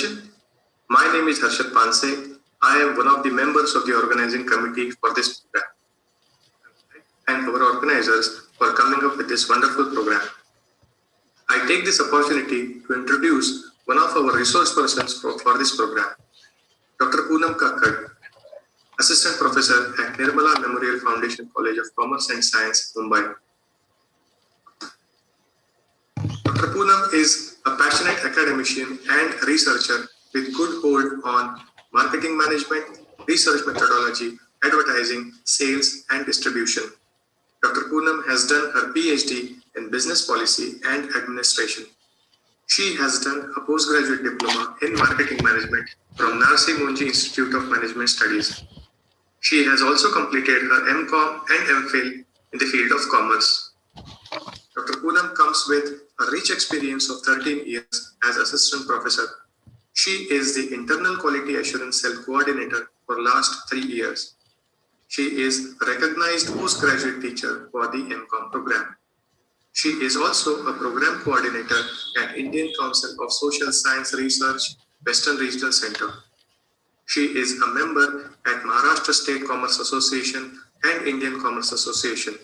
session. My name is Harshad Panse. I am one of the members of the organizing committee for this program and our organizers for coming up with this wonderful program. I take this opportunity to introduce one of our resource persons for this program, Dr. Poonam Kakkad, Assistant Professor at Nirmala Memorial Foundation College of Commerce and Science, Mumbai. Dr. Poonam is a passionate academician and researcher with good hold on marketing management, research methodology, advertising, sales, and distribution. Dr. Poonam has done her PhD in business policy and administration. She has done a postgraduate diploma in marketing management from Narsi Monji Institute of Management Studies. She has also completed her MCom and MPhil in the field of commerce. Dr. Poonam comes with a rich experience of 13 years as assistant professor. She is the internal quality assurance cell coordinator for last 3 years. She is a recognized postgraduate teacher for the MCom program. She is also a program coordinator at Indian Council of Social Science Research, Western Regional Center. She is a member at Maharashtra State Commerce Association and Indian Commerce Association.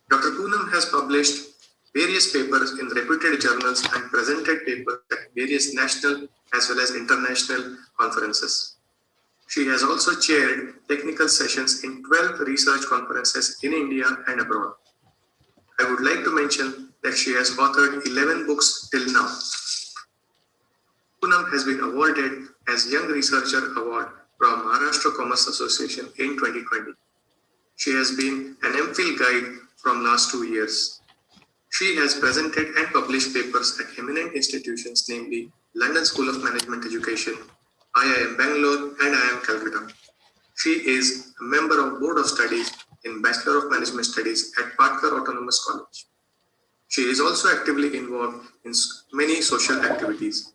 Dr. Poonam has published various papers in reputed journals and presented papers at various national as well as international conferences. She has also chaired technical sessions in 12 research conferences in India and abroad. I would like to mention that she has authored 11 books till now. Poonam has been awarded as Young Researcher Award from Maharashtra Commerce Association in 2020. She has been an MPhil guide from last 2 years. She has presented and published papers at eminent institutions, namely London School of Management Education, IIM Bangalore, and IIM Calcutta. She is a member of Board of Studies in Bachelor of Management Studies at Patkar Autonomous College. She is also actively involved in many social activities.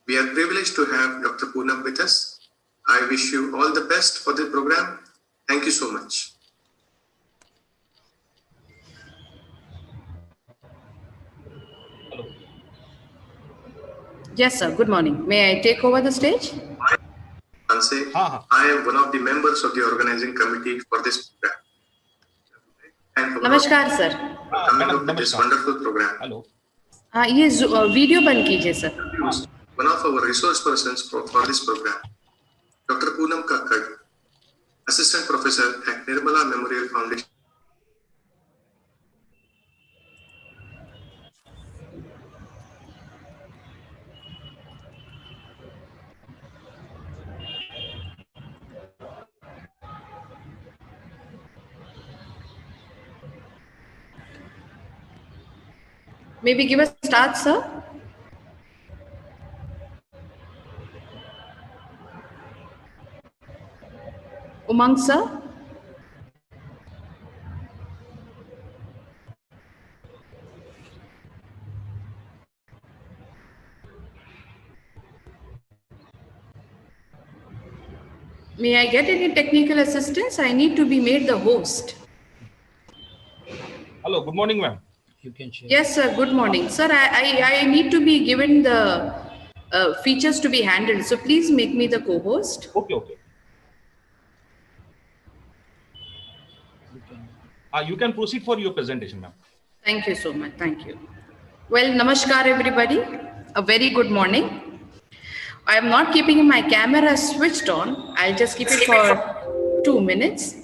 We are privileged to have Dr. Poonam with us. I wish you all the best for the program. Thank you so much. Yes, sir. Good morning. May I take over the stage? I am one of the members of the organizing committee for this program. And Namaskar, sir. Coming up with this wonderful program. Hello. ये video बंद कीजिए sir. One of our resource persons for this program, Dr. Poonam Kakkad, Assistant Professor at Nirmala Memorial Foundation. Maybe give a start, sir. Umang, sir. May I get any technical assistance? I need to be made the host. Hello, good morning, ma'am. You can share. Yes, sir. Good morning. Sir, I need to be given the features to be handled. So please make me the co-host. Okay, okay. You can proceed for your presentation, ma'am. Thank you so much. Thank you. Well, namaskar, everybody. A very good morning. I am not keeping my camera switched on. I'll just keep it for 2 minutes.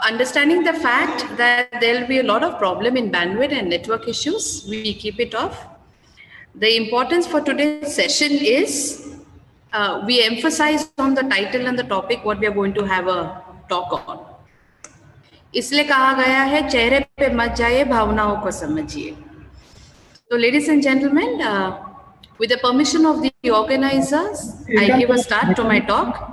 Understanding the fact that there will be a lot of problem in bandwidth and network issues, we keep it off. The importance for today's session is we emphasize on the title and the topic what we are going to have a talk on. इसलिए कहा गया है चेहरे पे मत जाइए भावनाओं को समझिए. So ladies and gentlemen, with the permission of the organizers, I give a start to my talk.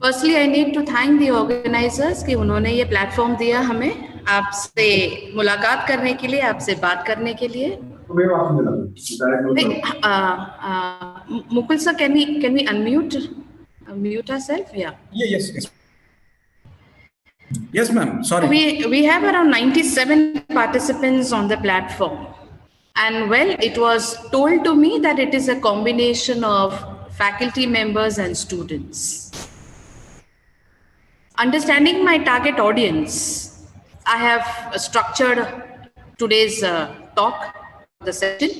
Firstly, I need to thank the organizers कि उन्होंने ये platform दिया हमें आपसे मुलाकात करने के लिए, आपसे बात करने के लिए. Mukul sir, can we unmute ourselves? Yeah. Yes. Yes, ma'am. Sorry. We have around 97 participants on the platform. And well, it was told to me that it is a combination of faculty members and students. Understanding my target audience, I have structured today's talk, the session.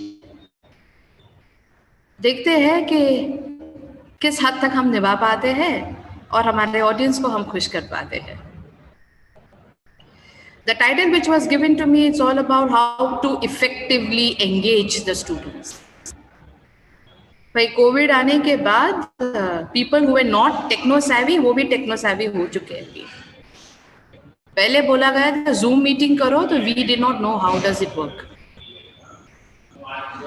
देखते हैं कि किस हद तक हम निभा पाते हैं और हमारे ऑडियंस को हम खुश कर पाते हैं. The title which was given to me is all about how to effectively engage the students. भाई कोविड आने के बाद people who were not techno savvy वो भी techno savvy हो चुके हैं. पहले बोला गया था Zoom मीटिंग करो तो we did not know how does it work.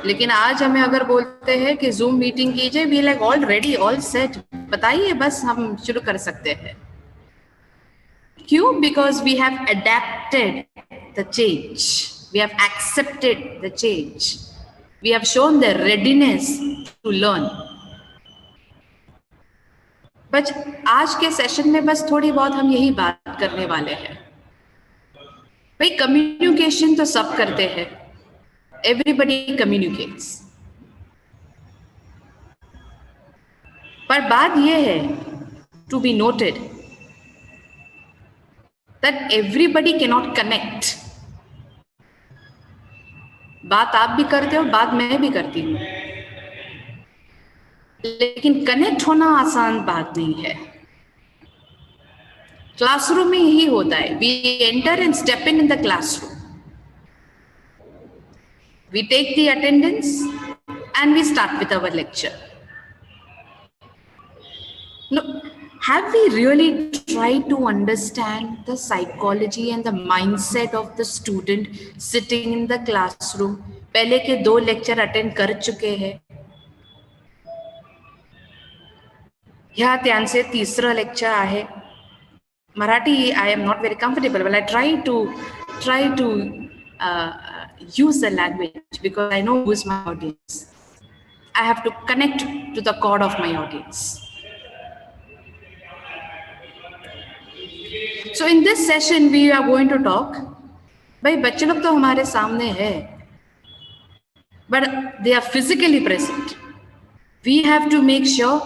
लेकिन आज हमें अगर बोलते हैं कि Zoom मीटिंग कीजिए, we like all ready, all set. बताइए बस हम शुरू कर सकते हैं. क्यों? Because we have adapted the change. We have accepted the change. We have shown the readiness to learn. बस आज के सेशन में बस थोड़ी बहुत हम यही बात करने वाले हैं. भाई कम्युनिकेशन तो सब करते हैं. Everybody communicates. पर बात यह है to be noted that everybody cannot connect. बात आप भी करते हो, बात मैं भी करती हूँ, लेकिन कनेक्ट होना आसान बात नहीं है. क्लासरूम में यही होता है. We enter and step in the classroom. We take the attendance and we start with our lecture. No, have we really tried to understand the psychology and the mindset of the student sitting in the classroom? पहले के 2 lecture attend कर चुके हैं. ह्या त्यांचे 3रं lecture आहे. Marathi I am not very comfortable, but I try to use the language because I know who is my audience. I have to connect to the core of my audience. So in this session we are going to talk. भाई बच्चे लोग तो हमारे सामने है, but they are physically present. We have to make sure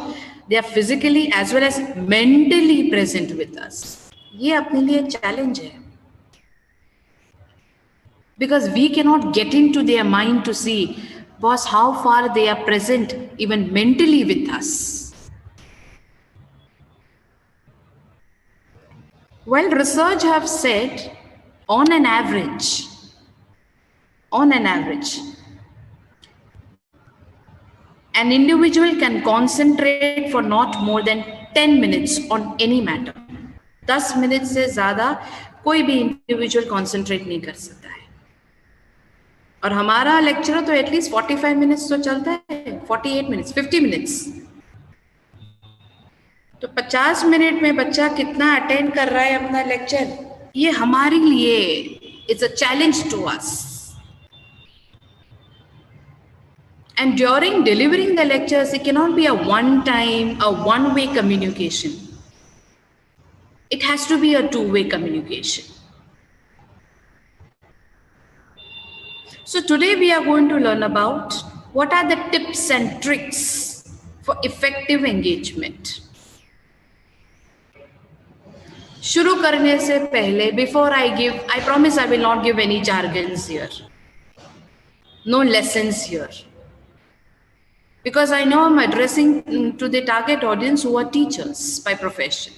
they are physically as well as mentally present with us. ये अपने लिए चैलेंज है. Because we cannot get into their mind to see, boss, how far they are present even mentally with us. Well, research have said, on an average, an individual can concentrate for not more than 10 minutes on any matter. 10 minutes से ज़्यादा कोई भी individual concentrate नहीं कर सकता है. और हमारा लेक्चर तो एटलीस्ट 45 मिनट्स तो चलता है, 48 मिनट्स, 50 मिनट्स. तो 50 मिनट में बच्चा कितना अटेंड कर रहा है अपना लेक्चर, ये हमारे लिए it's a challenge to us. And during delivering the lectures it cannot be a one time, a one way communication. It has to be a 2-way communication. So today we are going to learn about what are the tips and tricks for effective engagement. शुरू करने से पहले, before I promise I will not give any jargons here. No lessons here. Because I know I'm addressing to the target audience who are teachers by profession.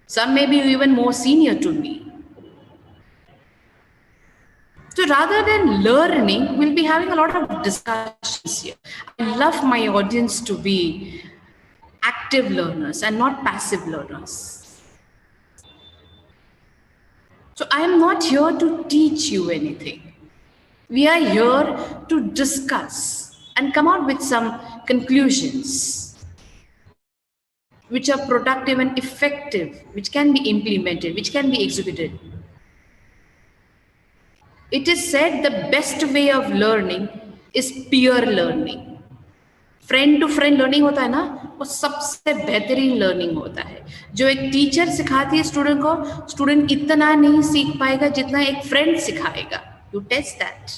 Some may be even more senior to me. So rather than learning, we'll be having a lot of discussions here. I love my audience to be active learners and not passive learners. So I am not here to teach you anything. We are here to discuss and come out with some conclusions which are productive and effective, which can be implemented, which can be executed. It is said the best way of learning is peer learning. Friend to friend learning होता है ना, वो सबसे बेहतरीन learning होता है. जो एक टीचर सिखाती है स्टूडेंट को, स्टूडेंट इतना नहीं सीख पाएगा जितना एक फ्रेंड सिखाएगा. You test that.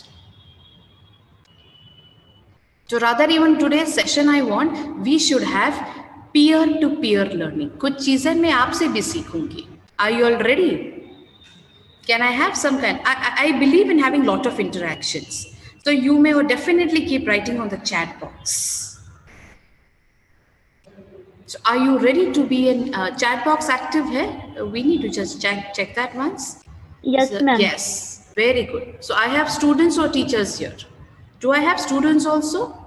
So rather even today's session I want, we should have peer-to-peer learning. कुछ चीजें मैं आपसे भी सीखूंगी. Are you all ready? Can I have some kind? I believe in having lot of interactions. So you may definitely keep writing on the chat box. So are you ready to be in chat box active here? We need to just check that once. Yes, So, ma'am. yes, very good. So I have students or teachers here. Do I have students also?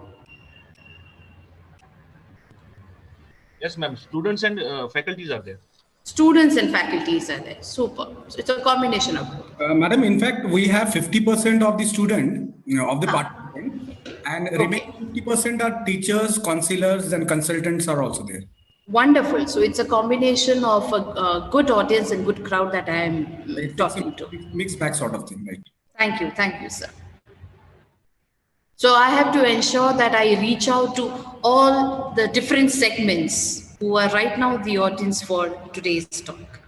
Yes, ma'am. Students and faculties are there. Students and faculties are there. Super. So it's a combination of both. Madam, in fact, we have 50% of the student, of the participant, and remaining 50% are teachers, counselors, and consultants are also there. Wonderful. So it's a combination of a good audience and good crowd that I am talking to. Mixed bag sort of thing, right? Thank you, sir. So I have to ensure that I reach out to all the different segments who are right now the audience for today's talk.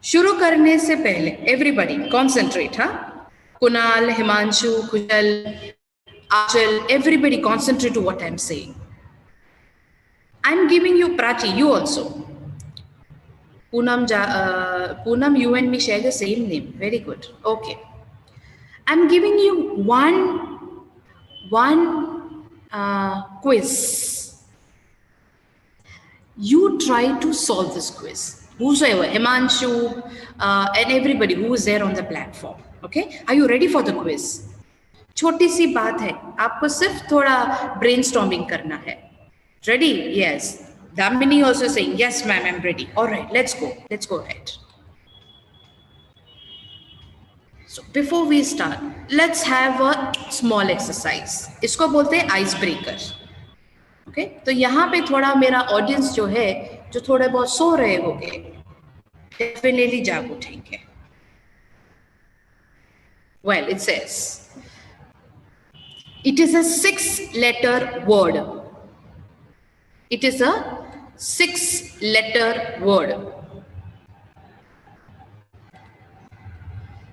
शुरू करने से पहले everybody concentrate, huh? Kunal, Himanshu, Kushal, Achal, everybody concentrate to what I'm saying. I'm giving you Prachi, you also. Poonam, you and me share the same name. Very good. Okay. I'm giving you one quiz. You try to solve this quiz. Whosoever, Himanshu, and everybody who is there on the platform. Okay? Are you ready for the quiz? छोटी सी बात है, आपको सिर्फ थोड़ा brainstorming करना है. Ready? Yes. Damini also saying, yes, ma'am, I'm ready. All right, let's go. Let's go ahead. So before we start, let's have a small exercise. इसको बोलते हैं icebreaker. Okay? तो यहाँ पे थोड़ा मेरा audience जो है, जो थोड़े बहुत सो रहे होंगे, definitely जाग उठेंगे. Well, it says, it is a 6-letter word. It is a 6-letter word.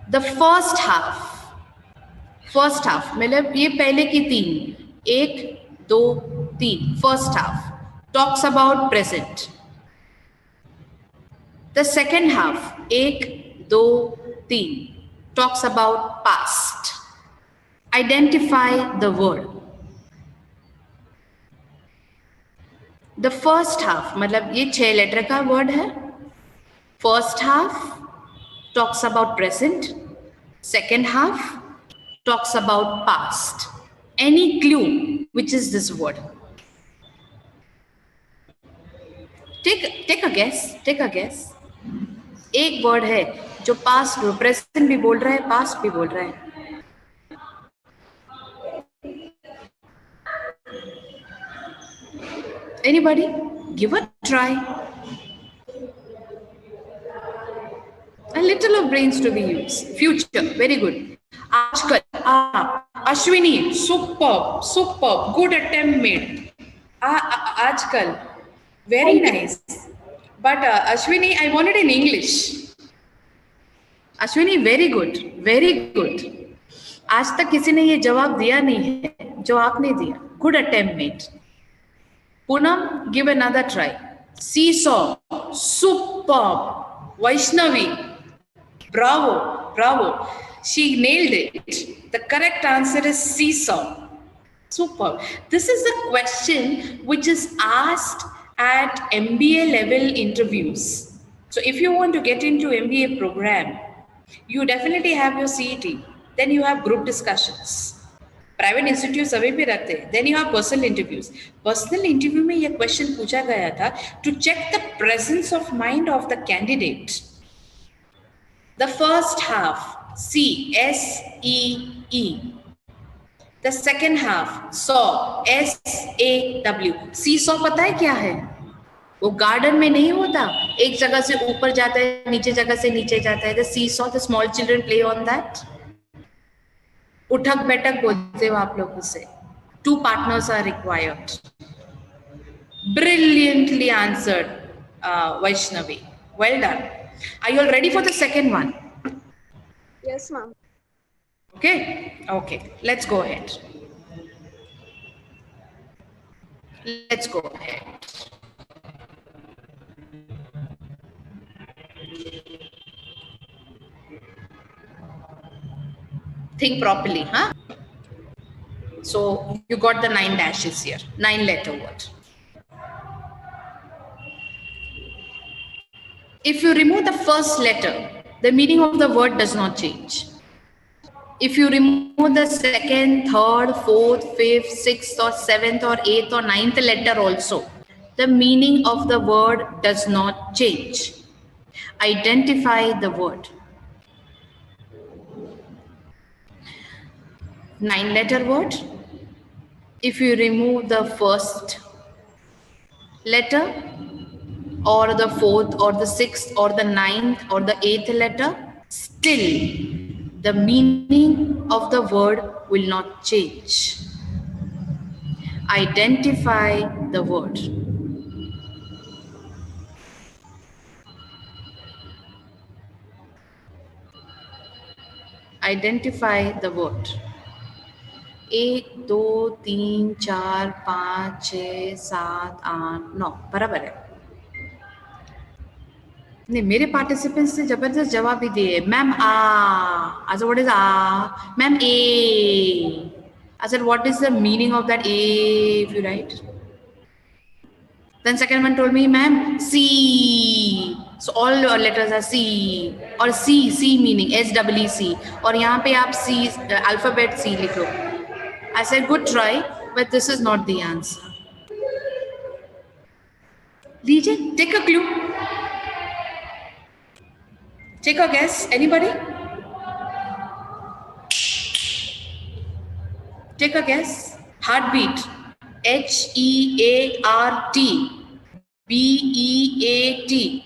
The first half मतलब ये पहले की 3, 1, 2, 3. First half talks about present. The second half 1, 2, 3 talks about past. Identify the word. The first half मतलब ये 6 letter का word है. First half talks about present. Second half talks about past. Any clue which is this word? Take a guess. Take a guess. एक word है जो past present भी बोल रहा है, पास्ट भी बोल रहा है. Anybody? Give a try. A little of brains to be used. Future, very good. Aajkal, Ashwini, superb, good attempt made. Aajkal, very nice. But Ashwini, I want it in English. Ashwini, very good, very good. आज तक किसी ने ये जवाब दिया नहीं है जो आपने दिया. Good attempt made. Poonam, give another try. Seesaw, superb. Vaishnavi, bravo. She nailed it. The correct answer is seesaw. Superb. This is a question which is asked at MBA level interviews. So if you want to get into MBA program, you definitely have your CET. Then you have group discussions. Private institute सभी भी रखते हैं. Then you have personal interviews. Personal interview में ये question पूछा गया था to check the presence of mind of the candidate. The first half CSEE. The second half SAW SAW. Seesaw पता है क्या है? वो गार्डन में नहीं होता, एक जगह से ऊपर जाता है, नीचे जगह से नीचे जाता है. The seesaw, the small children play on that. उठक बैठक बोलते हो आप लोग उसे. 2 partners are required. Brilliantly answered, Vaishnavi. Well done. Are you all ready for the second one? Yes, ma'am. Okay, let's go ahead. Let's go ahead. Think properly, huh? So you got the 9 dashes here, 9-letter word. If you remove the first letter, the meaning of the word does not change. If you remove the second, third, fourth, fifth, sixth, or seventh, or eighth, or ninth letter also, the meaning of the word does not change. Identify the word. 9-letter word. If you remove the first letter, or the fourth, or the sixth, or the ninth, or the eighth letter, still the meaning of the word will not change. Identify the word. Identify the word. 1 2 3 4 5 6 7 8 9 बराबर है. नहीं, मेरे participants ने जबरदस्त जवाब भी दिए. Ma'am I said, what is ma'am A. I said, what is the meaning of that A if you write? Then second one told me, ma'am, C. So all your letters are C. Or C meaning SEEC. और यहाँ पे आप C alphabet C लिख लो. I said, good try, but this is not the answer. DJ, take a clue. Take a guess. Anybody? Take a guess. Heartbeat. HEART. BEAT.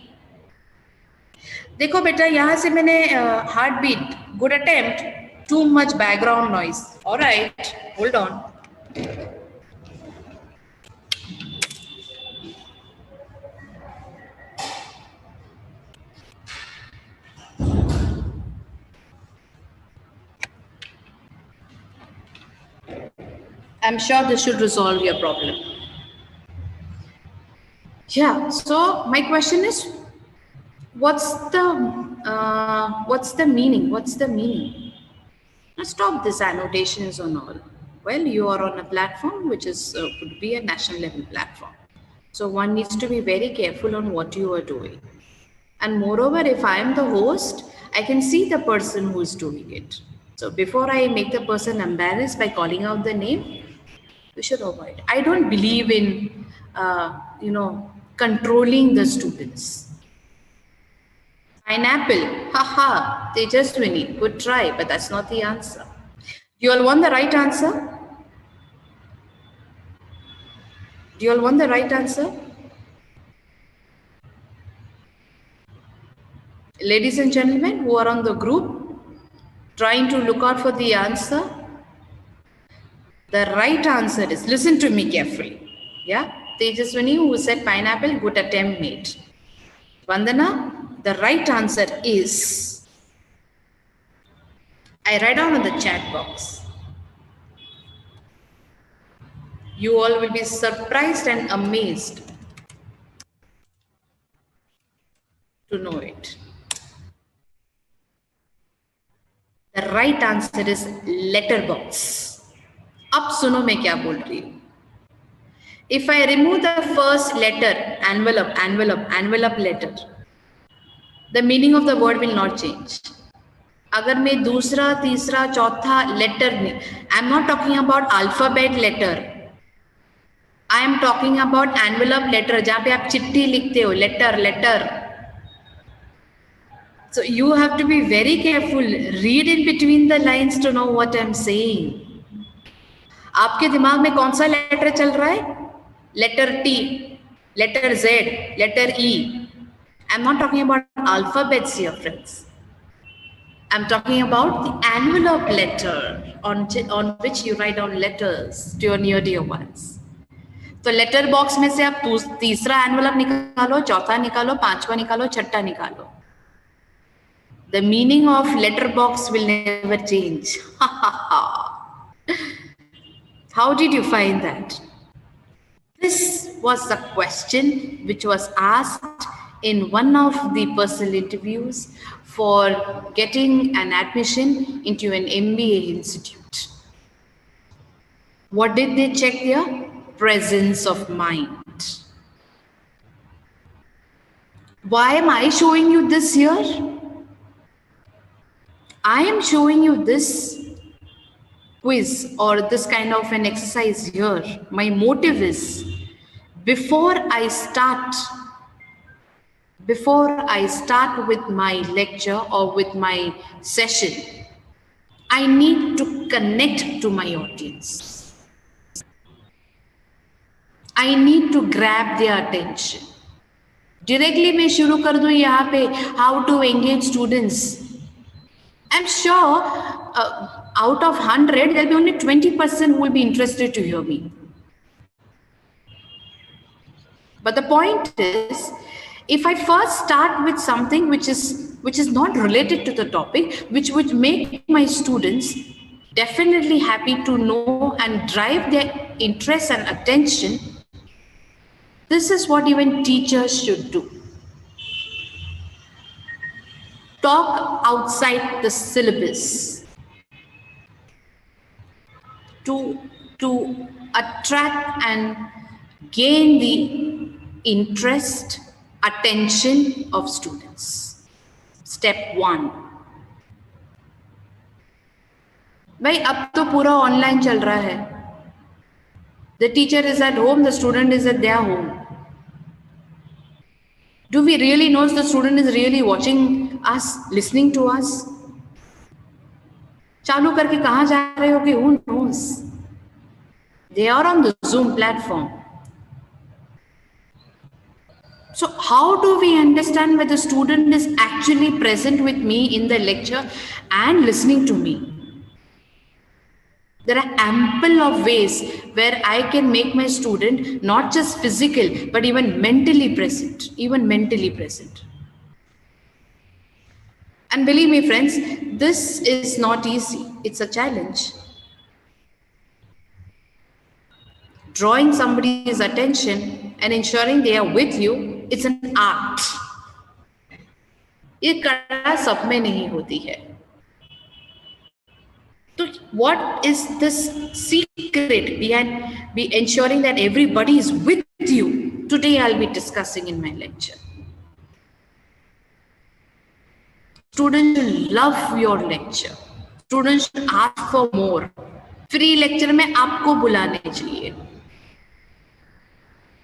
देखो बेटा, यहाँ से मैंने heartbeat. Good attempt. Too much background noise. All right. Hold on. I'm sure this should resolve your problem. Yeah, so my question is, what's the meaning? What's the meaning? Now stop this annotations and all. Well, you are on a platform which is would be a national level platform. So one needs to be very careful on what you are doing. And moreover, if I am the host, I can see the person who is doing it. So before I make the person embarrassed by calling out the name, we should avoid. I don't believe in, controlling the students. Pineapple, haha, Tejaswini, good try, but that's not the answer. You all want the right answer? Do you all want the right answer? Ladies and gentlemen who are on the group, trying to look out for the answer, the right answer is, listen to me carefully. Yeah, Tejaswini who said pineapple, good attempt made. Vandana, the right answer is, I write down in the chat box. You all will be surprised and amazed to know it. The right answer is letterbox. अब सुनो मैं क्या बोल रही हूँ. If I remove the first letter, envelope letter, the meaning of the word will not change. अगर मैं दूसरा, तीसरा, चौथा letter में, I am not talking about alphabet letter. I am talking about envelope letter, जहाँ पे आप चिट्ठी लिखते हो, letter. So you have to be very careful. Read in between the lines to know what I am saying. आपके दिमाग में कौन सा लेटर चल रहा है? Letter T, letter Z, letter E. I'm not talking about alphabets here, friends. I'm talking about the envelope letter on which you write down letters to your near dear ones. तो letter box में से आप तीसरा envelope निकालो, चौथा निकालो, पांचवा निकालो, छठा निकालो. The meaning of letterbox will never change. How did you find that? This was the question which was asked in one of the personal interviews for getting an admission into an MBA institute. What did they check there? Presence of mind. Why am I showing you this here? I am showing you this quiz or this kind of an exercise here. My motive is before I start with my lecture or with my session, I need to connect to my audience. I need to grab their attention. Directly मैं शुरू कर दूं यहाँ पे how to engage students. I'm sure out of 100, there'll be only 20% who will be interested to hear me. But the point is, if I first start with something which is not related to the topic, which would make my students definitely happy to know and drive their interest and attention, this is what even teachers should do. Talk outside the syllabus to attract and gain the interest, attention of students. Step 1. भाई अब तो पूरा online चल रहा है. The teacher is at home, the student is at their home. Do we really know the student is really watching us, listening to us? चालू करके कहाँ जा रहे हो कि who knows? They are on the Zoom platform. So how do we understand whether the student is actually present with me in the lecture and listening to me? There are ample of ways where I can make my student not just physical, but even mentally present, And believe me, friends, this is not easy. It's a challenge. Drawing somebody's attention and ensuring they are with you, it's an art. ये कला सब में नहीं होती है. So what is this secret behind ensuring that everybody is with you? Today I'll be discussing in my lecture. Students should love your lecture. Students should ask for more. Free lecture में आपको बुलाने चाहिए.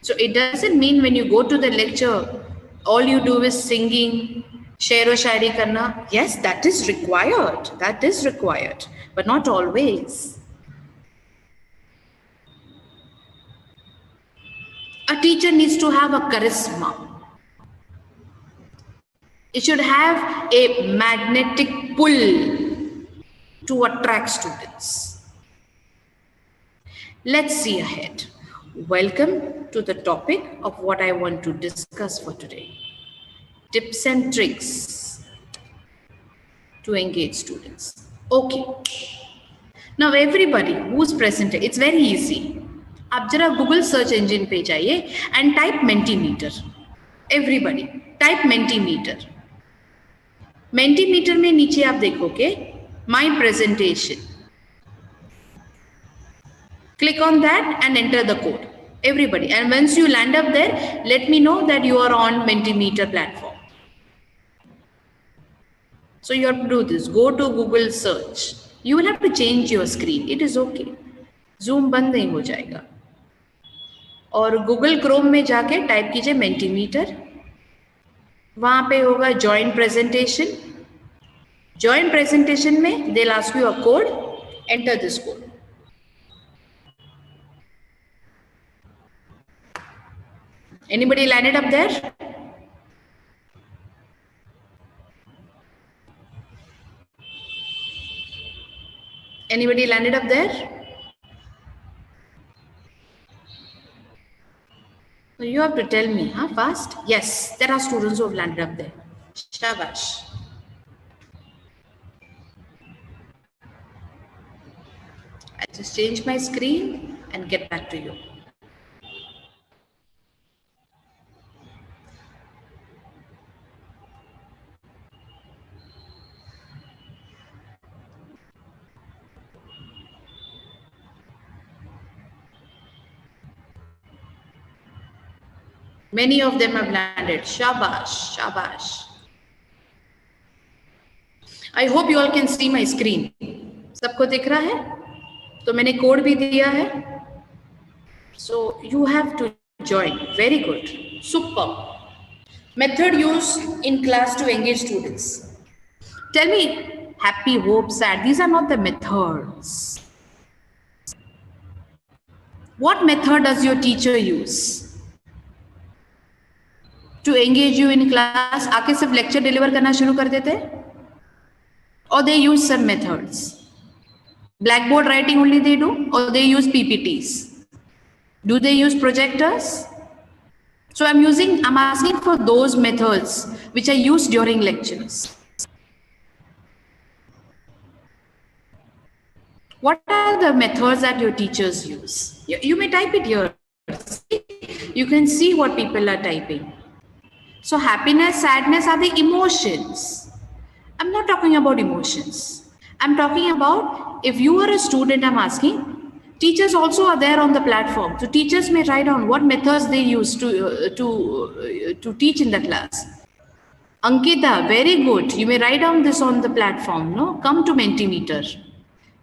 So it doesn't mean when you go to the lecture, all you do is singing, share shairi karna. Yes, that is required. But not always. A teacher needs to have a charisma. It should have a magnetic pull to attract students. Let's see ahead. Welcome to the topic of what I want to discuss for today. Tips and tricks to engage students. Okay. Now everybody who's present, it's very easy. आप जरा Google search engine पे जाइए and type Mentimeter. Everybody type Mentimeter. Mentimeter में नीचे आप देखोगे My presentation. Click on that and enter the code. Everybody. And once you land up there, let me know that you are on Mentimeter platform. So you have to do this. Go to Google search. You will have to change your screen. It is okay. Zoom बंद नहीं हो जाएगा. और Google Chrome में जाके type कीजिए Mentimeter. वहाँ पे होगा Join Presentation. Join Presentation में they'll ask you a code. Enter this code. Anybody landed up there? Anybody landed up there? So you have to tell me, fast? Yes, there are students who have landed up there. Shabash. I'll just change my screen and get back to you. Many of them have landed. Shabash, shabash. I hope you all can see my screen. सबको दिख रहा है? तो मैंने code भी दिया है. So you have to join. Very good. Super. Method used in class to engage students. Tell me, happy, hope, sad. These are not the methods. What method does your teacher use to engage you in class? आके सिर्फ lecture deliver करना शुरू कर देते? Or they use some methods? Blackboard writing only they do, or they use PPTs? Do they use projectors? So I'm asking for those methods which are used during lectures. What are the methods that your teachers use? You may type it here. You can see what people are typing. So happiness, sadness are the emotions. I'm not talking about emotions. I'm talking about if you are a student, I'm asking, teachers also are there on the platform. So teachers may write down what methods they use to teach in the class. Ankita, very good. You may write down this on the platform. No, come to Mentimeter.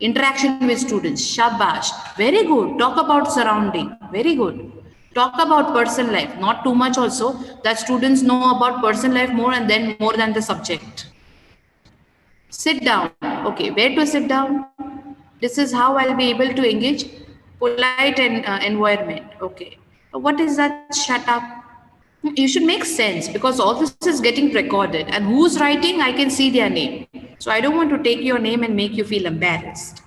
Interaction with students. Shabash. Very good. Talk about surrounding. Very good. Talk about personal life. Not too much also. That students know about personal life more and then more than the subject. Sit down. Okay, where to sit down? This is how I'll be able to engage. Polite and environment. Okay. What is that? Shut up. You should make sense because all this is getting recorded. And who's writing? I can see their name. So I don't want to take your name and make you feel embarrassed.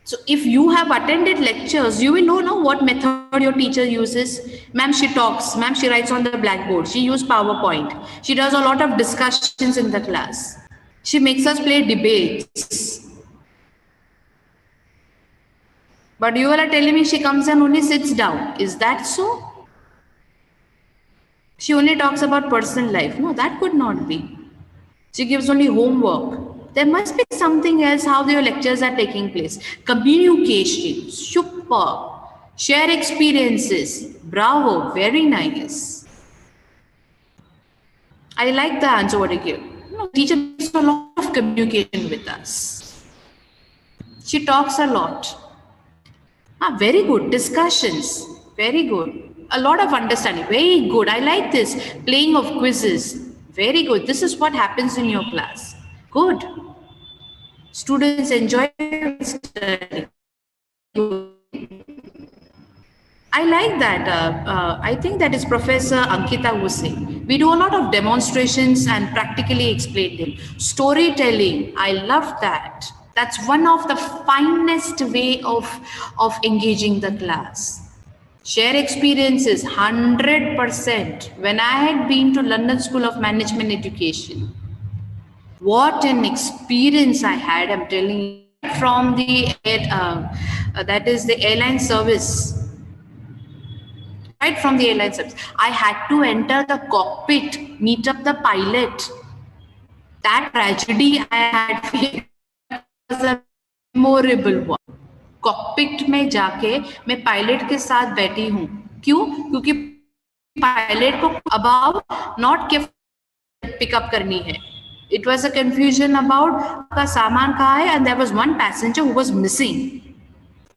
So if you have attended lectures, you will know what method your teacher uses. Ma'am, she talks. Ma'am, she writes on the blackboard. She uses PowerPoint. She does a lot of discussions in the class. She makes us play debates. But you all are telling me she comes and only sits down. Is that so? She only talks about personal life. No, that could not be. She gives only homework. There must be something else how your lectures are taking place. Communication. Super. Share experiences. Bravo. Very nice. I like the answer what you give. No, teacher does a lot of communication with us. She talks a lot. Very good. Discussions. Very good. A lot of understanding. Very good. I like this. Playing of quizzes. Very good. This is what happens in your class. Good. Students enjoy studying. I like that. I think that is Professor Ankita was saying. We do a lot of demonstrations and practically explain them. Storytelling. I love that. That's one of the finest way of engaging the class. Share experiences, 100%. When I had been to London School of Management Education, what an experience I had, I'm telling you, from the, that is the airline service. Right from the airline service. I had to enter the cockpit, meet up the pilot. That tragedy I had was a memorable one. Cockpit में जाके मैं pilot के साथ बैठी हूँ. क्यों? क्योंकि pilot को अबाउट नॉट के पिकअप करनी है. It was a confusion about का सामान कहाँ है, and there was one passenger who was missing.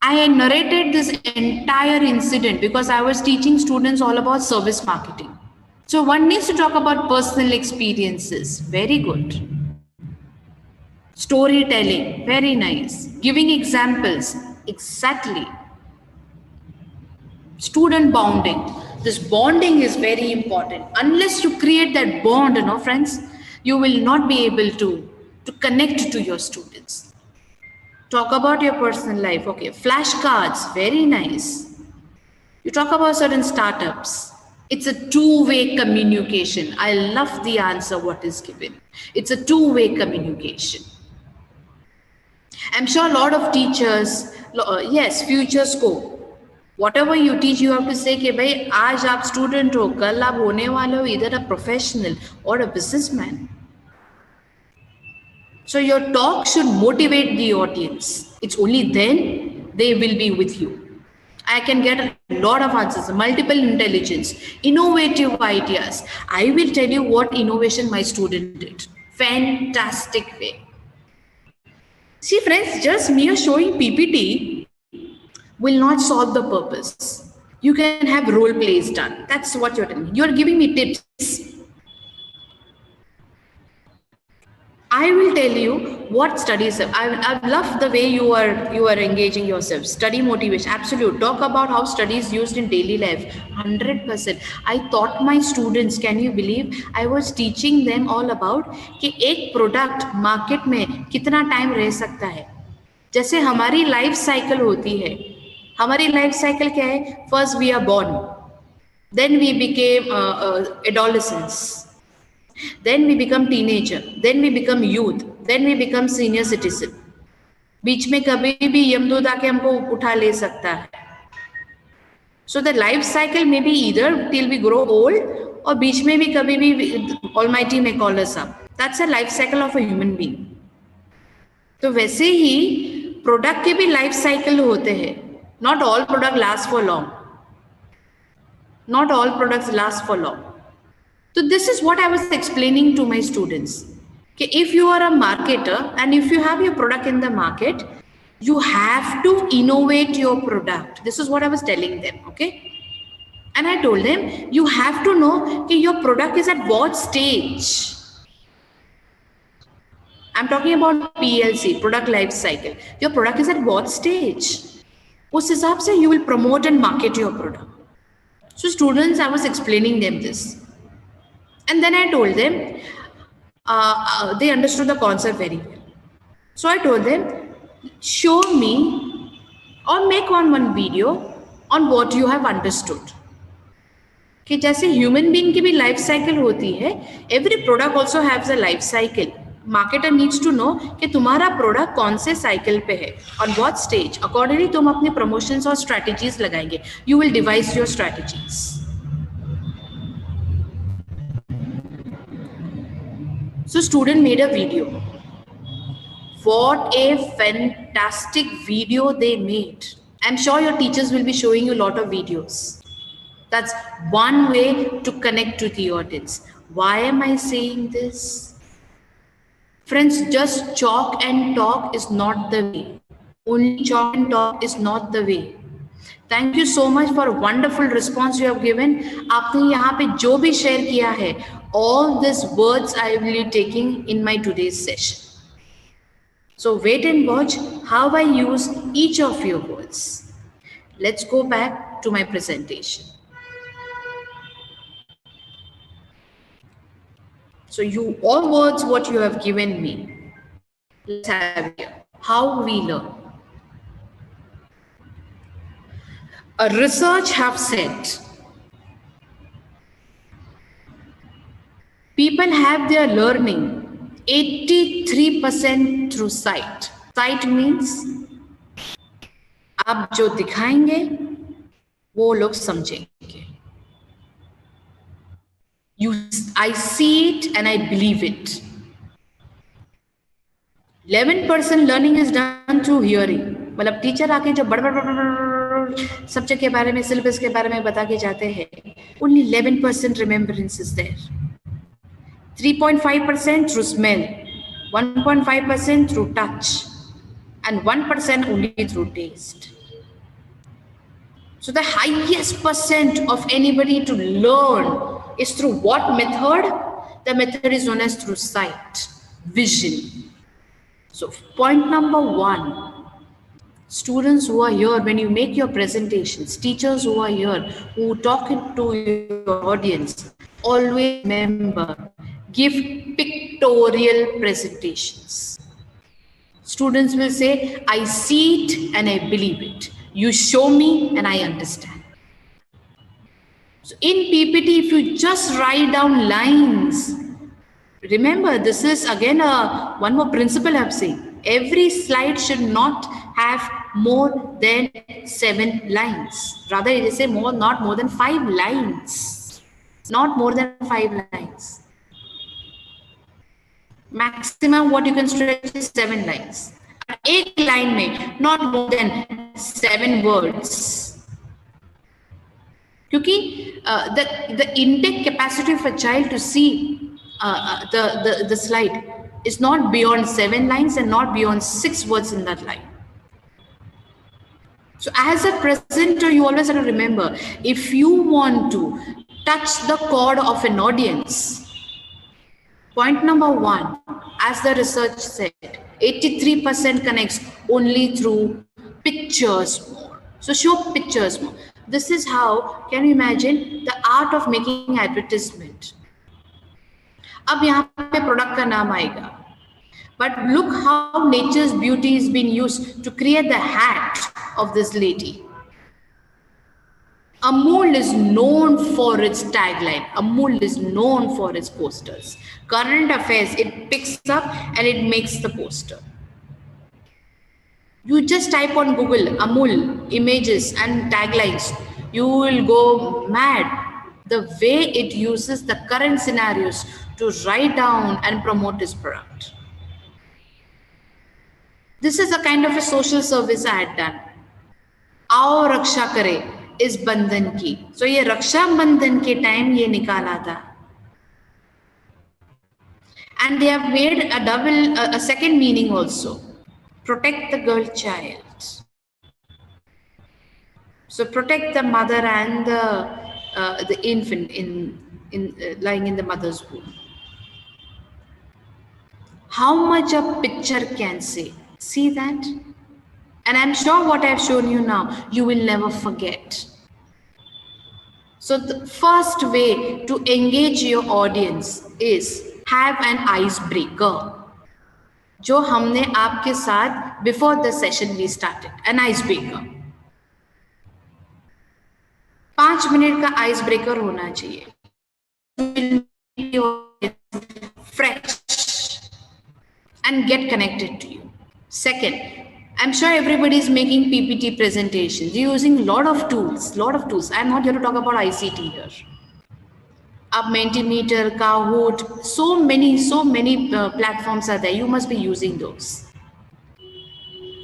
I narrated this entire incident because I was teaching students all about service marketing. So one needs to talk about personal experiences. Very good. Storytelling. Very nice. Giving examples. Exactly. Student bonding. This bonding is very important. Unless you create that bond, friends, you will not be able to connect to your students. Talk about your personal life. Okay, flashcards. Very nice. You talk about certain startups. It's a two-way communication. I love the answer what is given. It's a two-way communication. I'm sure a lot of teachers, yes, future scope. Whatever you teach, you have to say कि भाई आज आप student हो, कल आप होने वाले हो either a professional or a businessman. So your talk should motivate the audience. It's only then they will be with you. I can get a lot of answers, multiple intelligence, innovative ideas. I will tell you what innovation my student did. Fantastic way. See friends, just mere showing PPT will not solve the purpose. You can have role plays done. That's what you're telling me. You're giving me tips. I will tell you what studies have. I love the way you are engaging yourself. Study motivation, absolute. Talk about how study is used in daily life. 100%. I taught my students. Can you believe? I was teaching them all about कि एक product market में कितना time रह सकता है. जैसे हमारी life cycle होती है. हमारी life cycle क्या है? First we are born. Then we became adolescents. Then we become teenager, then we become youth, then we become senior citizen. बीच में कभी भी यमदूत आके हमको उठा ले सकता है. So the life cycle may be either till we grow old और बीच में भी कभी भी Almighty may call us up. That's a life cycle of a human being. तो वैसे ही प्रोडक्ट के भी लाइफ साइकिल होते हैं. Not all product lasts for long. Not all products last for long. So this is what I was explaining to my students. Okay, if you are a marketer and if you have your product in the market, you have to innovate your product. This is what I was telling them, okay? And I told them, you have to know that your product is at what stage. I'm talking about PLC, product life cycle. Your product is at what stage? उस हिसाब से you will promote and market your product. So students, I was explaining them this. And then I told them, they understood the concept very well. So I told them, show me or make one video on what you have understood. कि जैसे human being की भी life cycle होती है, every product also has a life cycle. Marketer needs to know कि तुम्हारा product कौन से cycle पे है, on what stage. Accordingly तुम अपने promotions और strategies लगाएंगे. You will devise your strategies. So student made a video. What a fantastic video they made. I'm sure your teachers will be showing you a lot of videos. That's one way to connect to the audience. Why am I saying this? Friends, just chalk and talk is not the way. Only chalk and talk is not the way. Thank you so much for a wonderful response you have given. आपने यहाँ पे जो भी share किया है, all these words I will be taking in my today's session. So wait and watch how I use each of your words. Let's go back to my presentation. So you all words what you have given me. Let's have here. How we learn. A research have said people have their learning 83% through sight. Sight means आप जो दिखाएंगे वो लोग समझेंगे. I see it and I believe it. 11% learning is done through hearing. मतलब teacher आके जब बड़ सब्जेक्ट के बारे में, सिलेबस के बारे में बता के जाते हैं, only 11% remembrance is there. 3.5% through smell, 1.5% through touch, and 1% only through taste. So the highest percent of anybody to learn is through what method? The method is known as through sight, vision. So point number one, students who are here, when you make your presentations, teachers who are here, who talk to your audience, always remember, give pictorial presentations. Students will say, I see it and I believe it. You show me and I understand. So in PPT, if you just write down lines, remember this is again one more principle I'm saying. Every slide should not have more than 7 lines. Rather, it is not more than 5 lines. Not more than 5 lines. Maximum what you can stretch is 7 lines. एक line में not more than 7 words. क्योंकि the intake capacity of a child to see the slide is not beyond 7 lines and not beyond 6 words in that line. So as a presenter, you always have to remember, if you want to touch the chord of an audience, point number 1, as the research said, 83% connects only through pictures more. So show pictures more. This is how, can you imagine, the art of making advertisement. अब यहाँ पे product का नाम आएगा. But look how nature's beauty is being used to create the hat of this lady. Amul is known for its tagline. Amul is known for its posters. Current affairs, it picks up and it makes the poster. You just type on Google Amul images and taglines. You will go mad. The way it uses the current scenarios to write down and promote its product. This is a kind of a social service I had done. आओ रक्षा करे इस बंधन की. So ये रक्षा बंधन के time ये निकाला था. And they have made a second meaning also. Protect the girl child. So protect the mother and the infant lying in the mother's womb. How much a picture can say? See that? And I'm sure what I've shown you now, you will never forget. So the first way to engage your audience is have an icebreaker. जो हमने आपके साथ before the session we started, an icebreaker. 5 minute का icebreaker होना चाहिए. Fresh and get connected to you. Second, I'm sure everybody is making PPT presentations. You're using a lot of tools. I'm not here to talk about ICT here. Up Mentimeter, Kahoot, so many platforms are there. You must be using those.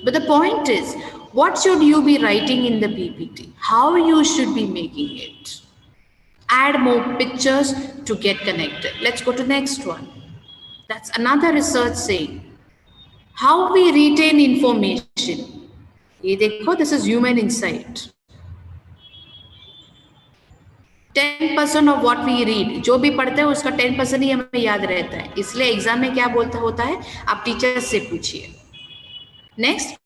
But the point is, what should you be writing in the PPT? How you should be making it? Add more pictures to get connected. Let's go to the next one. That's another research saying. How we retain information. ये देखो, this is human insight. 10% of what we read, जो भी पढ़ते हैं उसका 10% ही हमें याद रहता है. इसलिए एग्जाम में क्या बोलता होता है, आप टीचर से पूछिए. Next,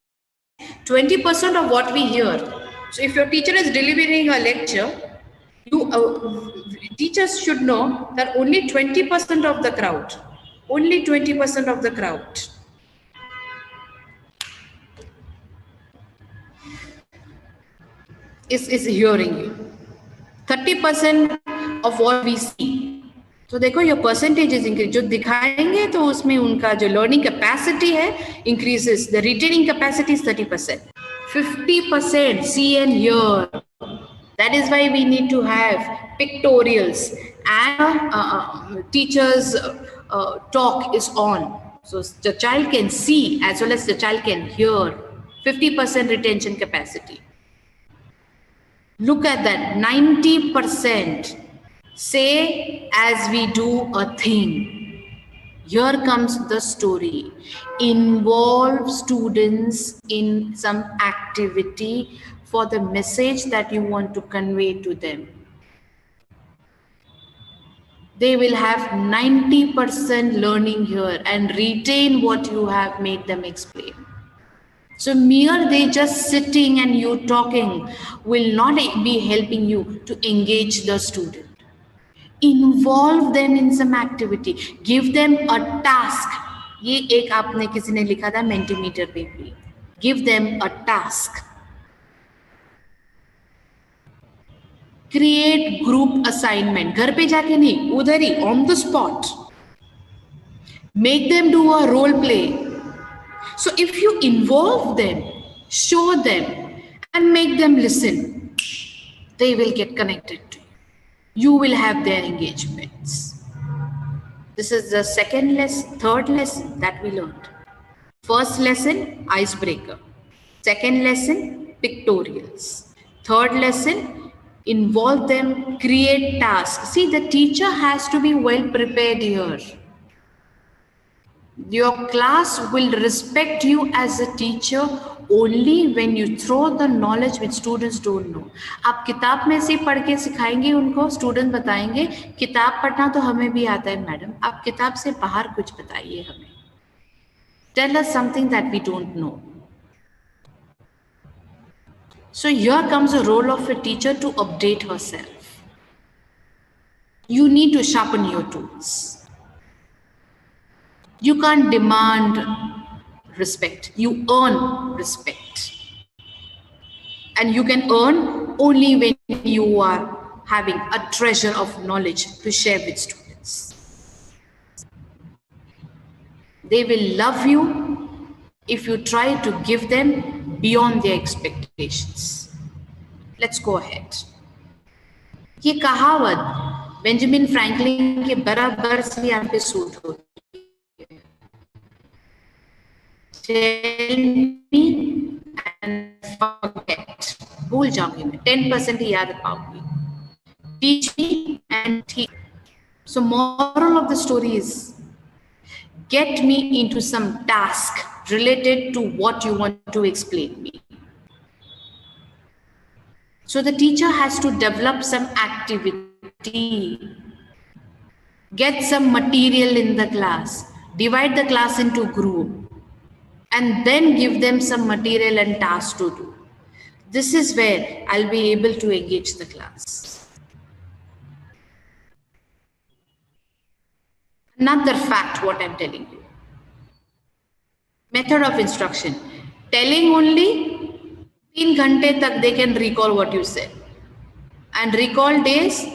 20% of what we hear. So if your teacher is delivering a lecture, teachers should know that only 20% of the crowd, is hearing you. 30% of what we see. तो देखो your percentage is increased. जो दिखाएंगे तो उसमें उनका जो learning capacity है increases. The retaining capacity is 30%. 50% see and hear. That is why we need to have pictorials and teachers talk is on. So the child can see as well as the child can hear. 50% retention capacity. Look at that, 90% say as we do a thing. Here comes the story. Involve students in some activity for the message that you want to convey to them. They will have 90% learning here and retain what you have made them explain. So mere they just sitting and you talking will not be helping you to engage the student. Involve them in some activity. Give them a task. ये एक आपने किसी ने लिखा था Mentimeter पे भी. Give them a task. Create group assignment. घर पे जाके नहीं, उधर ही on the spot. Make them do a role play. So if you involve them, show them, and make them listen, they will get connected to you. You will have their engagements. This is the third lesson that we learned. First lesson, icebreaker. Second lesson, pictorials. Third lesson, involve them, create tasks. See, the teacher has to be well prepared here. Your class will respect you as a teacher only when you throw the knowledge which students don't know. आप किताब में से पढ़ के सिखाएंगे उनको, student बताएंगे किताब पढ़ना तो हमें भी आता है मैडम, आप किताब से बाहर कुछ बताइए हमें. Tell us something that we don't know. So here comes the role of a teacher to update herself. You need to sharpen your tools. You can't demand respect. You earn respect. And you can earn only when you are having a treasure of knowledge to share with students. They will love you if you try to give them beyond their expectations. Let's go ahead. ये कहावत Benjamin Franklin के बराबर से यहाँ पे suit होती है. Tell me and forget. भूल जाऊंगी मैं. 10% ही याद पाऊंगी. Teach me and teach. So moral of the story is, get me into some task related to what you want to explain me. So the teacher has to develop some activity, get some material in the class, divide the class into group, and then give them some material and tasks to do. This is where I'll be able to engage the class. Another fact, what I'm telling you. Method of instruction. Telling only 3 घंटे तक they can recall what you said. And recall days,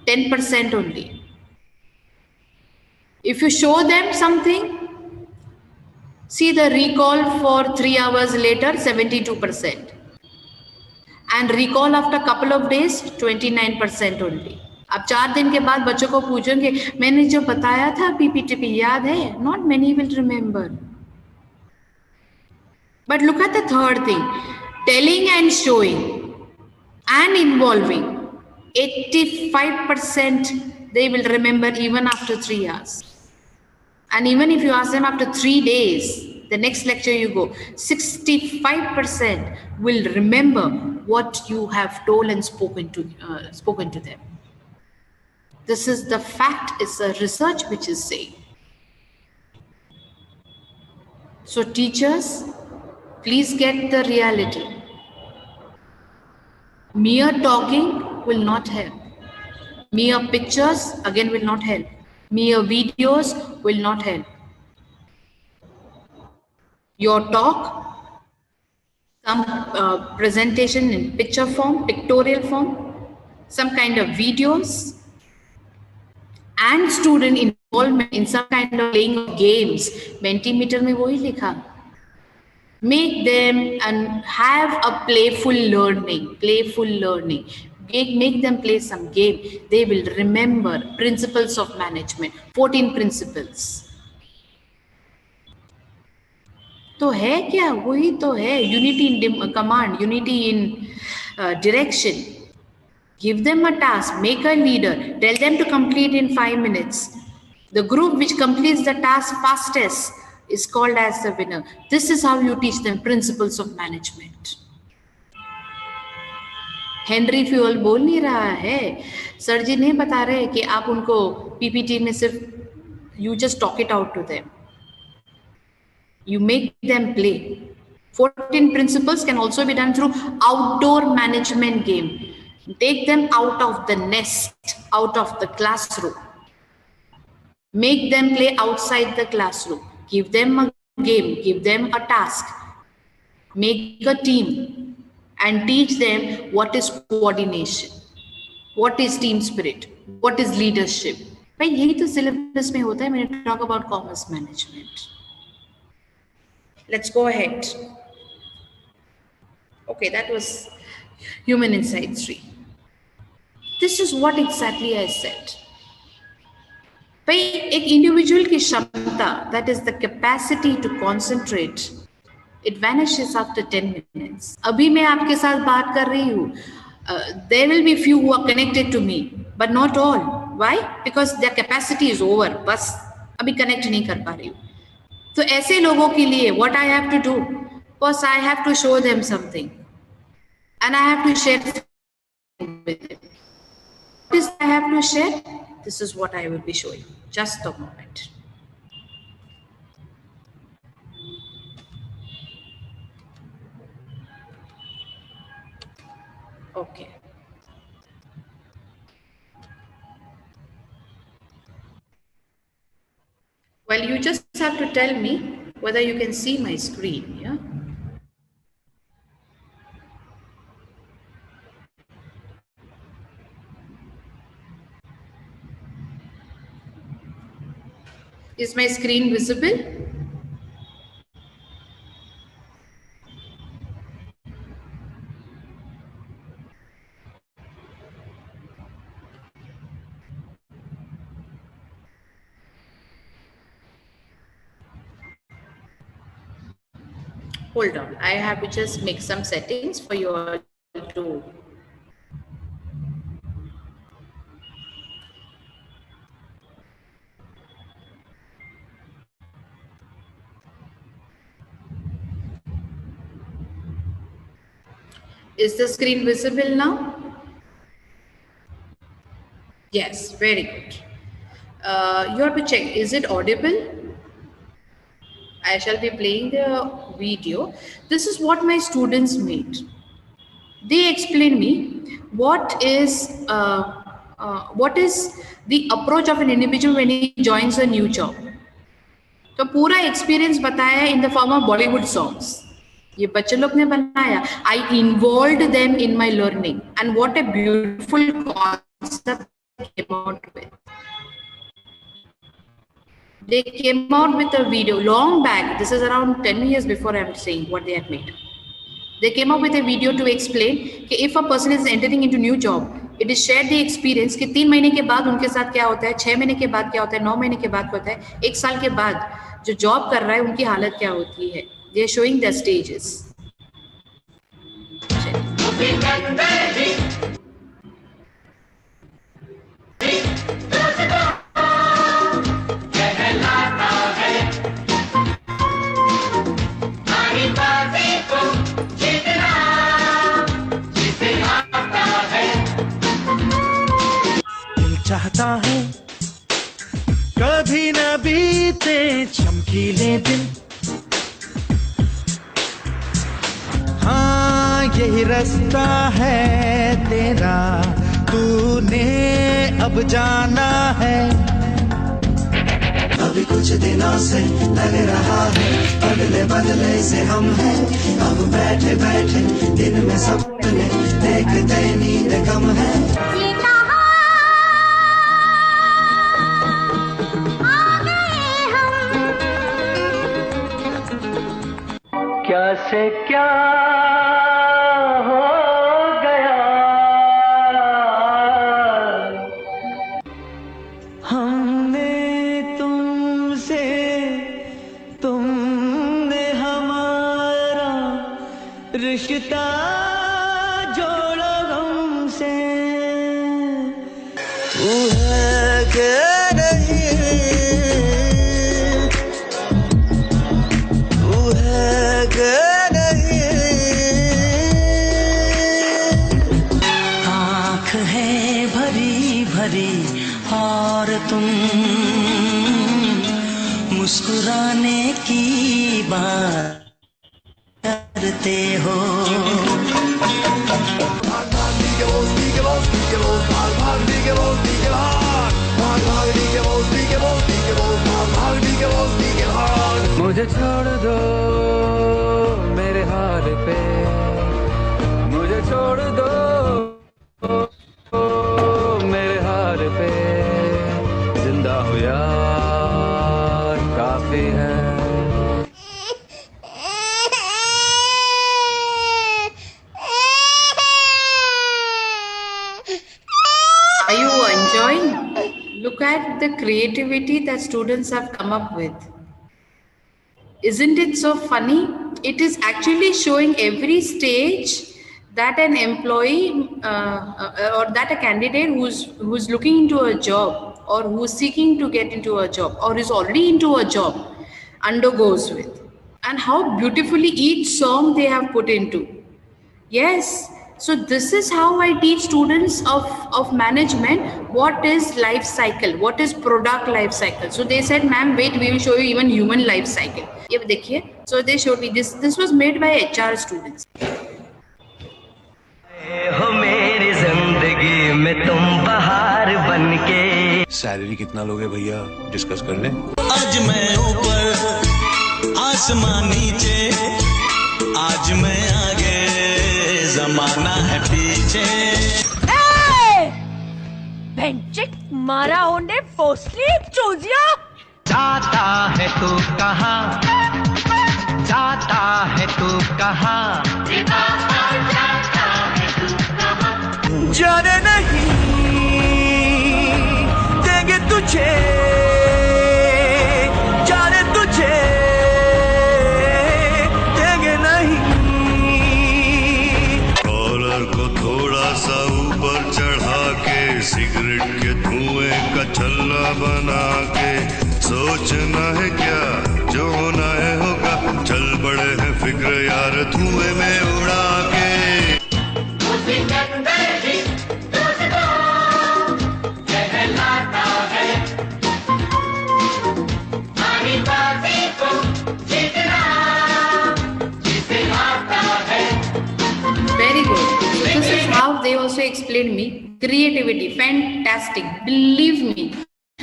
10% only. If you show them something, see the recall for 3 hours later, 72%. And recall after a couple of days, 29% only. अब 4 दिन के बाद बच्चों को पूछेंगे मैंने जो बताया था पीपीटी पे याद है? Not many will remember. But look at the third thing. Telling and showing and involving, 85% they will remember even after 3 hours. And even if you ask them after 3 days, the next lecture you go, 65% will remember what you have told and spoken to them. This is the fact, it's a research which is saying. So teachers, please get the reality. Mere talking will not help. Mere pictures again will not help. Mere videos will not help. Your talk, some presentation in picture form, pictorial form, some kind of videos, and student involvement in some kind of playing of games. Mentimeter में वही लिखा. Make them and have a playful learning. Make them play some game. They will remember principles of management, 14 principles. तो है क्या? वही तो है. Unity in command, unity in direction. Give them a task, make a leader, tell them to complete in 5 minutes. The group which completes the task fastest is called as the winner. This is how you teach them principles of management. Henry fuel बोल नहीं रहा है, sir जी नहीं बता रहे कि आप उनको पीपीटी में सिर्फ you just talk it out to them. You make them play. 14 principles can also be done through outdoor management game. Take them out of the nest, out of the classroom. Make them play outside the classroom. Give them a game, give them a task. Make a team and teach them what is coordination, what is team spirit, what is leadership. भाई यही तो syllabus में होता है when you talk about commerce management. Let's go ahead. Okay, that was Human Insight 3. This is what exactly I said. भाई एक individual की क्षमता, that is the capacity to concentrate, it vanishes after 10 minutes. अभी मैं आपके साथ बात कर रही हूँ. There will be few who are connected to me, but not all. Why? Because their capacity is over. बस अभी connect नहीं कर पा रही हूँ. तो ऐसे लोगों के लिए what I have to do? First I have to show them something, and I have to share with them. What is I have to share? This is what I will be showing. Just a moment. Okay. Well, you just have to tell me whether you can see my screen, yeah? Is my screen visible? Hold on, I have to just make some settings for you all to. Is the screen visible now? Yes, very good. You have to check, is it audible? I shall be playing the video. This is what my students made. They explain me what is the approach of an individual when he joins a new job. तो पूरा experience बताया in the form of Bollywood songs. ये बच्चे लोग ने बनाया. I involved them in my learning, and what a beautiful concept they came out with. They came out with a video long back. This is around 10 years before I'm saying what they have made. They came up with a video to explain कि if a person is entering into new job, it is shared the experience कि 3 महीने के बाद उनके साथ क्या होता है, 6 महीने के बाद क्या होता है, 9 महीने के बाद क्या होता है, 1 साल के बाद जो जॉब कर रहा है उनकी हालत क्या होती है. They are showing their stages. चाहता है कभी न बीते चमकीले दिन. हाँ यही रास्ता है तेरा, तूने अब जाना है. अभी कुछ दिनों से लग रहा है अगले बदले से हम हैं. अब बैठे बैठे दिन में सपने देखते नींद कम है. क्या से क्या हो गया, हमने तुमसे, तुमने हमारा रिश्ता जोड़ा हमसे. तू है कि नहीं, तू है कि नहीं. आँख है भरी भरी और तुम मुस्कुराने की बात करते हो. मुझे छोड़ दो मेरे हाल पे, मुझे छोड़ दो मेरे हाल पे. जिंदा हो यार काफी है. the creativity that students have come up with. Isn't it so funny? It is actually showing every stage that an employee or that a candidate who's looking into a job or who's seeking to get into a job or is already into a job undergoes with, and how beautifully each song they have put into. Yes. So this is how I teach students of management what is life cycle, what is product life cycle. So they said, ma'am, wait, we will show you even human life cycle. Ye dekhiye. So they showed me this. This was made by HR students. हो मेरी जिंदगी में तुम बहार बनके। Salary कितना लोगे भैया, डिस्कस कर लें। आज मैं ऊपर आसमान नीचे, आज मैं आगे जमाना है पीछे। बेंचिक मारा होने फोसली चूजिया। जाता है तू कहाँ, जाता है तू कहाँ, जाने नहीं देंगे तुझे, जाने तुझे देंगे नहीं। कॉलर को थोड़ा सा ऊपर चढ़ा के, सिगरेट के धुएं का छल्ला बना के, सोचना है क्या जो होना है होगा, चल पड़े हैं फिक्र यार धुएं में उड़ा के। Very good. So this is how they also explained me. Creativity, fantastic. Believe me,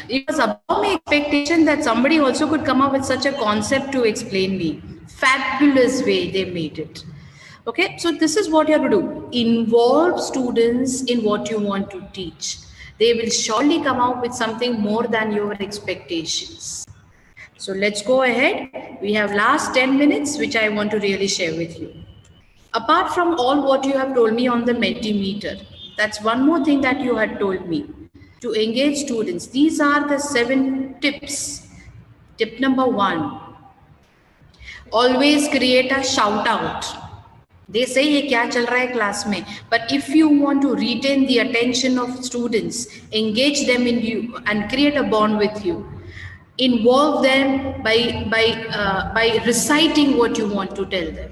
it was above my expectation that somebody also could come up with such a concept to explain me. Fabulous way they made it. Okay, so this is what you have to do. Involve students in what you want to teach. They will surely come out with something more than your expectations. So let's go ahead. We have last 10 minutes, which I want to really share with you. Apart from all what you have told me on the Mentimeter, that's one more thing that you had told me. To engage students, these are the 7 tips. Tip number 1, always create a shout out. They say ye kya chal raha hai class mein, but if you want to retain the attention of students, engage them in you and create a bond with you, involve them by reciting what you want to tell them.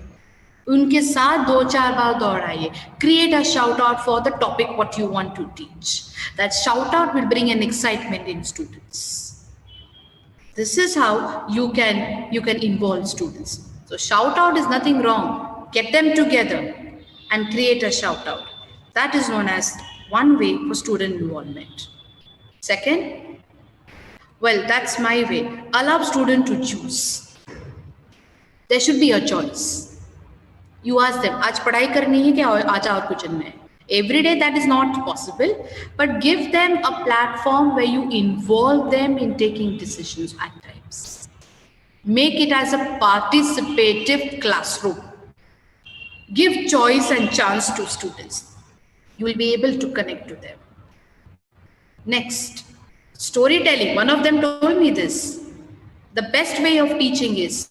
उनके साथ 2-4 बार दोहराइए. Create a shout out for the topic what you want to teach. That shout out will bring an excitement in students. This is how you can involve students. So shout out is nothing wrong. Get them together and create a shout out. That is known as one way for student involvement. Second, well, that's my way. Allow student to choose. There should be a choice. You ask them, आज पढ़ाई करनी है क्या, आज और कुछ करना है. Every day that is not possible, but give them a platform where you involve them in taking decisions at times. Make it as a participative classroom. Give choice and chance to students. You will be able to connect to them. Next, storytelling. One of them told me this. The best way of teaching is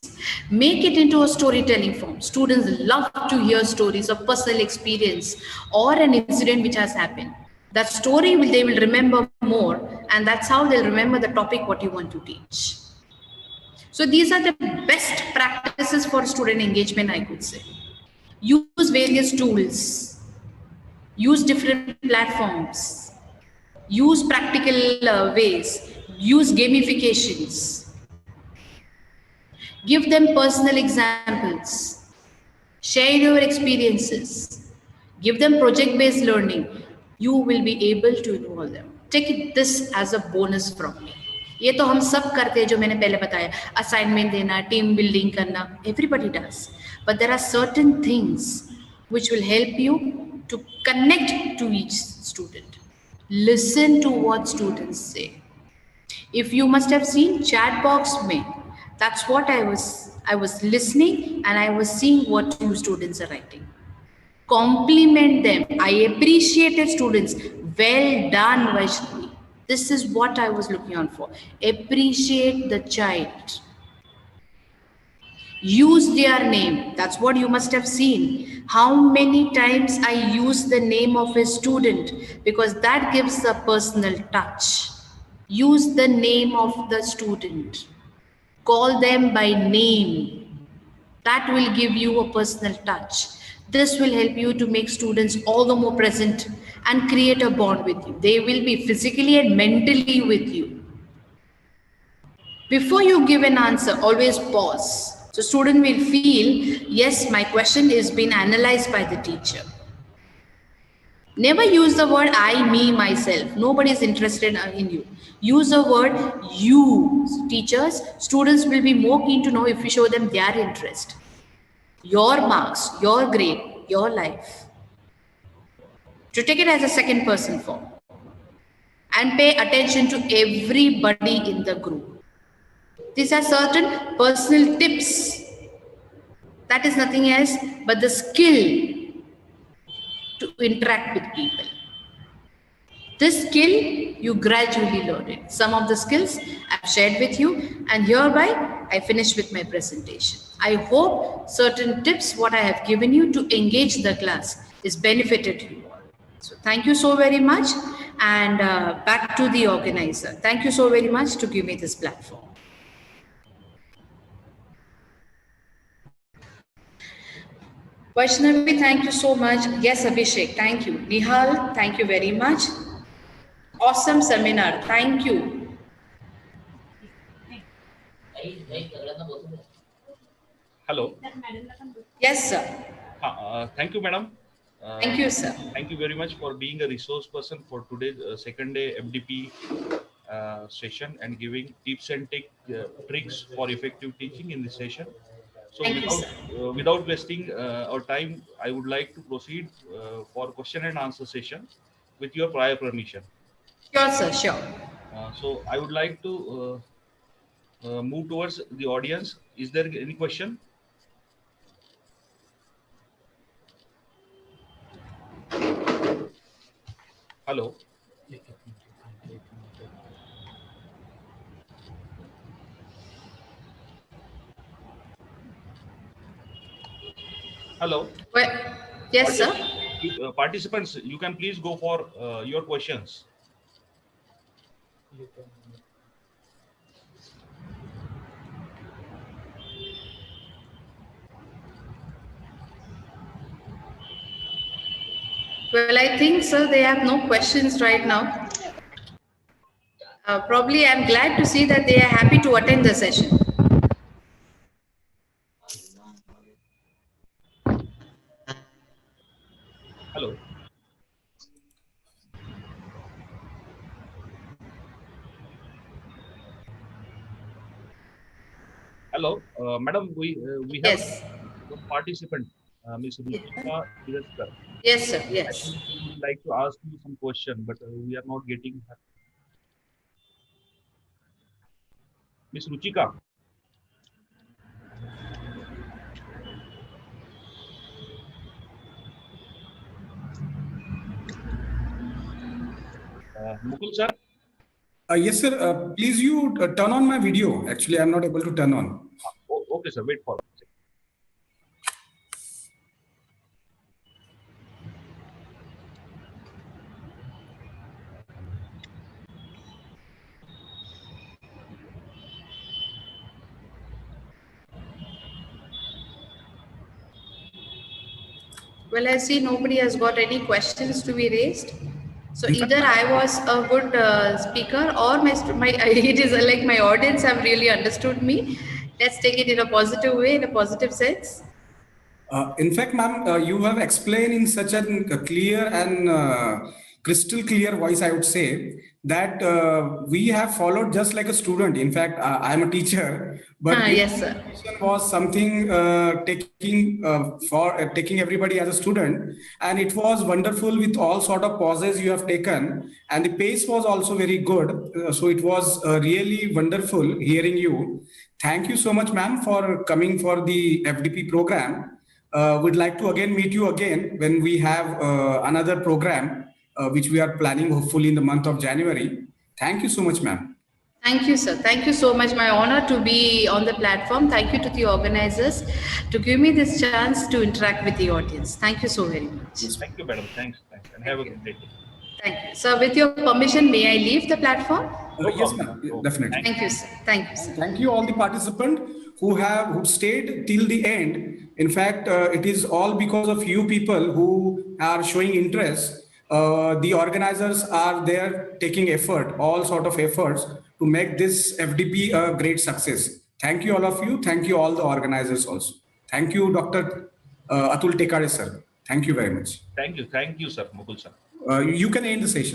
make it into a storytelling form. Students love to hear stories of personal experience or an incident which has happened. That story they will remember more, and that's how they'll remember the topic what you want to teach. So these are the best practices for student engagement, I could say. Use various tools. Use different platforms. Use practical ways. Use gamifications. Give them personal examples. Share your experiences. Give them project-based learning. You will be able to involve them. Take this as a bonus from me. ये तो हम सब करते हैं जो मैंने पहले बताया. Assignment देना, team building करना, everybody does. But there are certain things which will help you to connect to each student. Listen to what students say. If you must have seen chat box mein, that's what I was listening and I was seeing what you students are writing. Compliment them. I appreciated students. Well done, Vaishnavi. This is what I was looking on for. Appreciate the child. Use their name. That's what you must have seen. How many times I use the name of a student, because that gives a personal touch. Use the name of the student. Call them by name. That will give you a personal touch. This will help you to make students all the more present and create a bond with you. They will be physically and mentally with you. Before you give an answer, always pause. So student will feel, yes, my question is being analyzed by the teacher. Never use the word I, me, myself. Nobody is interested in you. Use the word you. Teachers, students will be more keen to know if you show them their interest. Your marks, your grade, your life. To take it as a second person form. And pay attention to everybody in the group. These are certain personal tips. That is nothing else but the skill to interact with people. This skill, you gradually learn it. Some of the skills I've shared with you, and hereby I finish with my presentation. I hope certain tips, what I have given you to engage the class, is benefited to you all. So thank you so very much, and back to the organizer. Thank you so very much to give me this platform. Vaishnavi, thank you so much. Yes, Abhishek, thank you. Nihal, thank you very much. Awesome seminar. Thank you. Hello. Yes, sir. Thank you, madam. Thank you, sir. Thank you very much for being a resource person for today's second day FDP session and giving tips and tricks for effective teaching in this session. So without wasting our time, I would like to proceed for question and answer session with your prior permission. Sure, sir, sure. So I would like to move towards the audience. Is there any question? Hello. Hello. Well, yes, sir. Participants, you can please go for your questions. Well, I think, sir, they have no questions right now. Probably I'm glad to see that they are happy to attend the session. Hello. Hello, madam. We have a participant, Ms. Ruchika Iraskar. Yes, sir. Yes. We would like to ask you some question, but we are not getting her. Ms. Ruchika. Mukul sir. Yes, sir. Please you turn on my video. Actually, I'm not able to turn on. Okay, sir. Wait for it. Well, I see nobody has got any questions to be raised. So either I was a good speaker, or it is like my audience have really understood me. Let's take it in a positive way, in a positive sense. In fact, ma'am, you have explained in such a clear and crystal clear voice, I would say, that we have followed just like a student. In fact, I'm a teacher, but yes, sir. Was something taking everybody as a student, and it was wonderful with all sort of pauses you have taken, and the pace was also very good. So it was really wonderful hearing you. Thank you so much, ma'am, for coming for the FDP program. We'd like to again meet you again when we have another program, which we are planning hopefully in the month of January. Thank you so much, ma'am. Thank you, sir. Thank you so much. My honor to be on the platform. Thank you to the organizers to give me this chance to interact with the audience. Thank you so very much. Thank you, madam. Thanks. And have a good day. Thank you. Sir, with your permission, may I leave the platform? Yes, ma'am. Definitely. Thank you, sir. Thank you, sir. Thank you all the participants who stayed till the end. In fact, it is all because of you people who are showing interest. The organizers are there taking effort, all sort of efforts to make this FDP a great success. Thank you all of you. Thank you all the organizers also. Thank you, Dr. Atul Tekare sir. Thank you very much. Thank you, sir, Mukul sir. You can end the session.